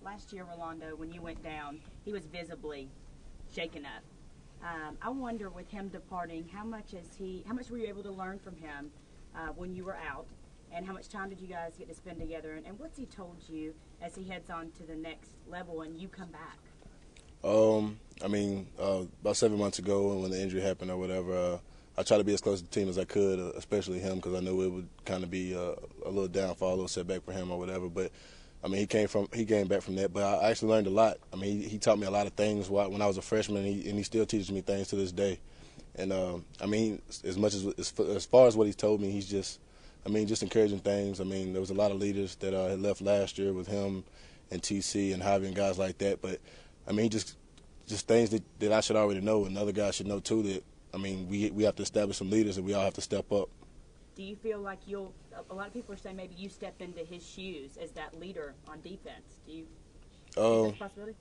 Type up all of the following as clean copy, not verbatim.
last year, Rolando, when you went down, he was visibly shaken up. I wonder, with him departing, how much were you able to learn from him when you were out, and how much time did you guys get to spend together? And what's he told you as he heads on to the next level and you come back? About 7 months ago, when the injury happened or whatever, I tried to be as close to the team as I could, especially him, because I knew it would kind of be a little downfall, a little setback for him or whatever. But I mean, he came back from that. But I actually learned a lot. I mean, he taught me a lot of things when I was a freshman, and he still teaches me things to this day. And as far as what he's told me, he's just encouraging things. I mean, there was a lot of leaders that had left last year with him and TC and Javi and guys like that. But I mean, just things that I should already know, and other guys should know too. That I mean, we have to establish some leaders, and we all have to step up. Do you feel like a lot of people are saying maybe you step into his shoes as that leader on defense? Do you think that's a possibility?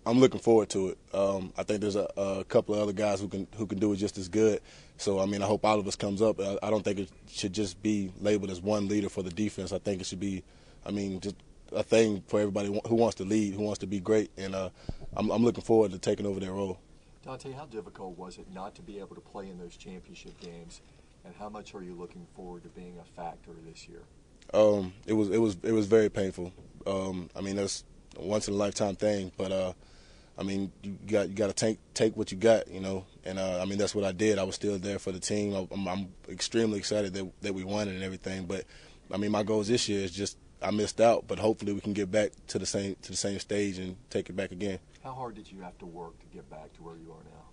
I'm looking forward to it. I think there's a couple of other guys who can do it just as good. So, I mean, I hope all of us comes up. I don't think it should just be labeled as one leader for the defense. I think it should be, just a thing for everybody who wants to lead, who wants to be great. And I'm looking forward to taking over that role. Dante, how difficult was it not to be able to play in those championship games, and how much are you looking forward to being a factor this year? It was very painful. That's a once in a lifetime thing, but you got to take what you got, you know. And that's what I did. I was still there for the team. I'm extremely excited that we won it and everything. But my goals this year is just I missed out, but hopefully we can get back to the same stage and take it back again. How hard did you have to work to get back to where you are now?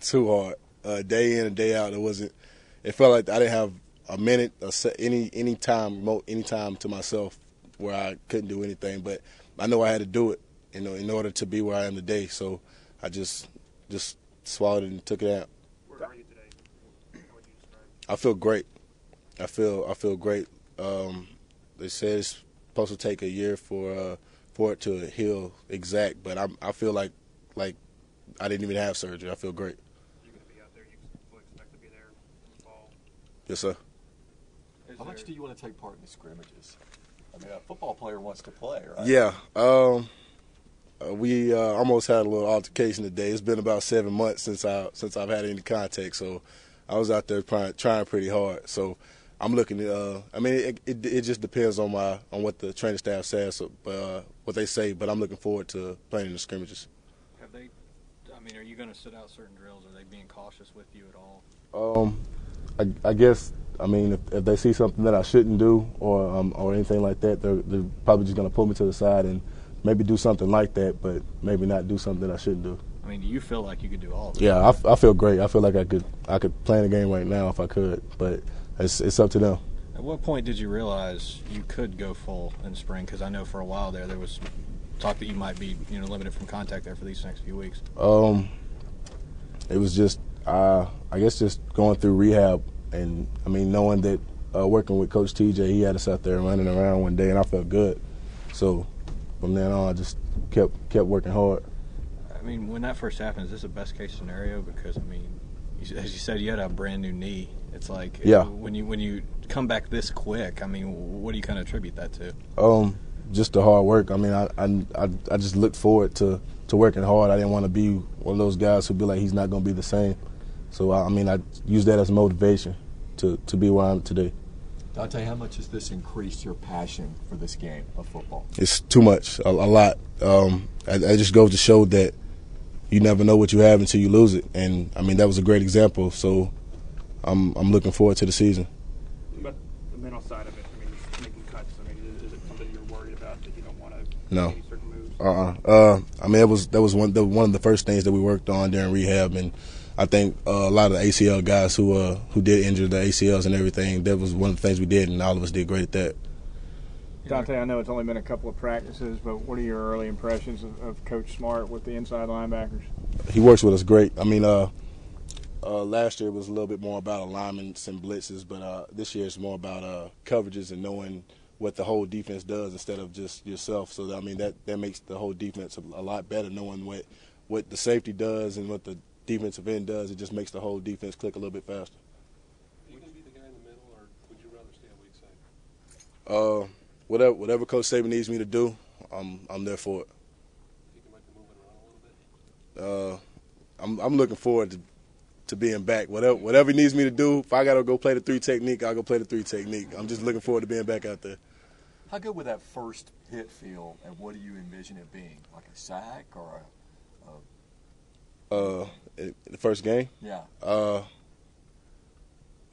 Too hard. Day in and day out. It felt like I didn't have a minute or any time to myself where I couldn't do anything. But I know I had to do it, you know, in order to be where I am today. So I just swallowed it and took it out. Where are you today? How would you describe it? I feel great. I feel great. They said it's supposed to take a year for it to heal exact, but I feel like I didn't even have surgery. I feel great. You're going to be out there. You fully expect to be there in the fall. Yes, sir. How much do you want to take part in the scrimmages? I mean, a football player wants to play, right? Yeah. We almost had a little altercation today. It's been about 7 months since I've had any contact, so I was out there trying pretty hard. So I'm looking at. It just depends on what the training staff says, what they say. But I'm looking forward to playing in the scrimmages. Are you going to sit out certain drills? Are they being cautious with you at all? I guess. If they see something that I shouldn't do or anything like that, they're probably just going to pull me to the side and maybe do something like that, but maybe not do something that I shouldn't do. Do you feel like you could do all of it? Yeah, I feel great. I feel like I could play in the game right now if I could, but it's up to them. At what point did you realize you could go full in spring? Because I know for a while there was talk that you might be limited from contact there for these next few weeks. It was just I guess just going through rehab. And, knowing that working with Coach TJ, he had us out there running around one day, and I felt good. So from then on, I just kept working hard. When that first happened, is this a best-case scenario? Because, as you said, you had a brand-new knee. It's like when you come back this quick, what do you kind of attribute that to? Just the hard work. I just looked forward to working hard. I didn't want to be one of those guys who'd be like, he's not going to be the same. So, I used that as motivation to be where I am today. Dante, how much has this increased your passion for this game of football? It's too much, a lot. It just goes to show that you never know what you have until you lose it. And, that was a great example. So I'm looking forward to the season. But the mental side of it, just making cuts, is it something you're worried about that you don't want to No. make certain moves? That was one of the first things that we worked on during rehab, and I think a lot of the ACL guys who did injure the ACLs and everything, that was one of the things we did, and all of us did great at that. Dante, I know it's only been a couple of practices, but what are your early impressions of Coach Smart with the inside linebackers? He works with us great. Last year was a little bit more about alignments and blitzes, but this year it's more about coverages and knowing what the whole defense does instead of just yourself. So, that makes the whole defense a lot better, knowing what the safety does and what the defensive end does. It just makes the whole defense click a little bit faster. Are you going to be the guy in the middle, or would you rather stay on weak side? Whatever Coach Saban needs me to do, I'm there for it. Think you might be moving around a little bit? I'm looking forward to being back. Whatever he needs me to do, if I got to go play the 3 technique, I'll go play the 3 technique. I'm just looking forward to being back out there. How good would that first hit feel, and what do you envision it being? Like a sack or The first game? Yeah.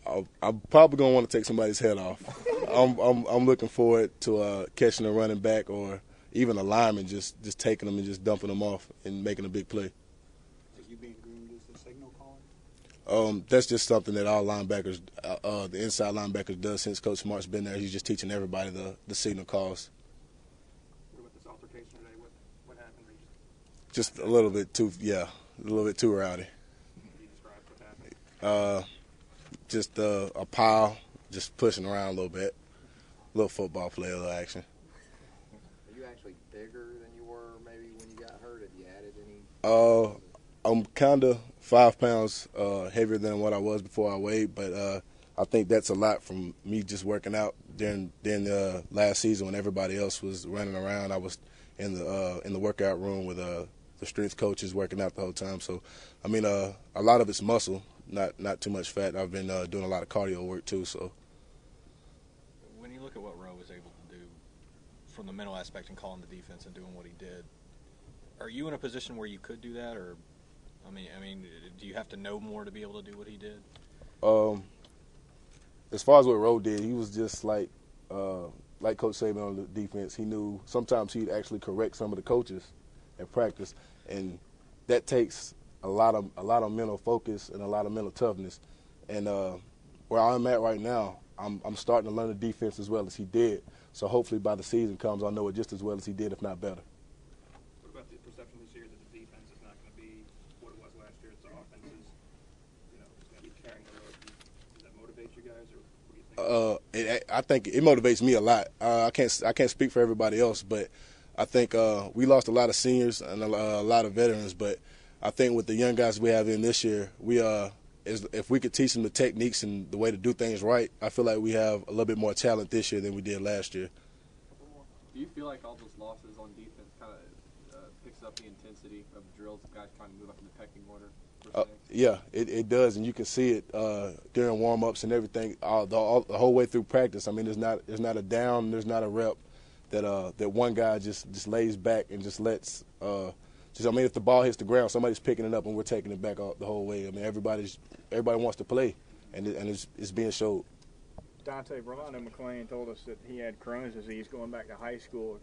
I'm probably gonna want to take somebody's head off. I'm looking forward to catching a running back or even a lineman, just taking them and just dumping them off and making a big play. Are you being groomed as the signal caller? That's just something that all linebackers, the inside linebackers, does since Coach Smart's been there. He's just teaching everybody the signal calls. What about this altercation today? What happened? Were you Just a little bit too rowdy. can you describe what happened? Just a pile, just pushing around a little bit. A little football play, a little action. Are you actually bigger than you were maybe when you got hurt? Have you added any? I'm kind of 5 pounds heavier than what I was before I weighed, but I think that's a lot from me just working out during the last season when everybody else was running around. I was in the workout room with the strength coaches working out the whole time. So, I mean, a lot of it's muscle, not too much fat. I've been doing a lot of cardio work too. So, when you look at what Rowe was able to do from the mental aspect and calling the defense and doing what he did, are you in a position where you could do that, or I mean, do you have to know more to be able to do what he did? As far as what Rowe did, he was just like Coach Saban on the defense. He knew sometimes he'd actually correct some of the coaches at practice, and that takes a lot of mental focus and a lot of mental toughness. And where I'm at right now, I'm starting to learn the defense as well as he did. So hopefully by the season comes, I'll know it just as well as he did, if not better. What about the perception this year that the defense is not going to be what it was last year? It's the offense is, just going to be carrying the load. Does that motivate you guys, or what do you think? I think it motivates me a lot. I can't speak for everybody else, but I think we lost a lot of seniors and a lot of veterans. But I think with the young guys we have in this year, if we could teach them the techniques and the way to do things right, I feel like we have a little bit more talent this year than we did last year. Do you feel like all those losses on defense kind of picks up the intensity of drills, guys trying to move up in the pecking order? Yeah, it does, and you can see it during warm-ups and everything, the whole way through practice. I mean, there's not a down, there's not a rep that one guy just lays back and just lets. If the ball hits the ground, somebody's picking it up and we're taking it back the whole way. I mean, everybody wants to play, and it's being showed. Dante, Rolando McClain told us that he had Crohn's disease going back to high school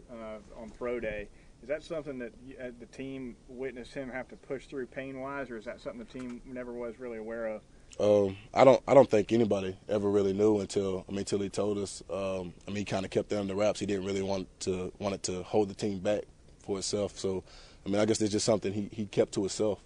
on pro day. Is that something that the team witnessed him have to push through pain-wise, or is that something the team never was really aware of? I don't think anybody ever really knew until he told us. He kind of kept it under wraps. He didn't really want it to hold the team back for itself. So, I guess it's just something he kept to himself.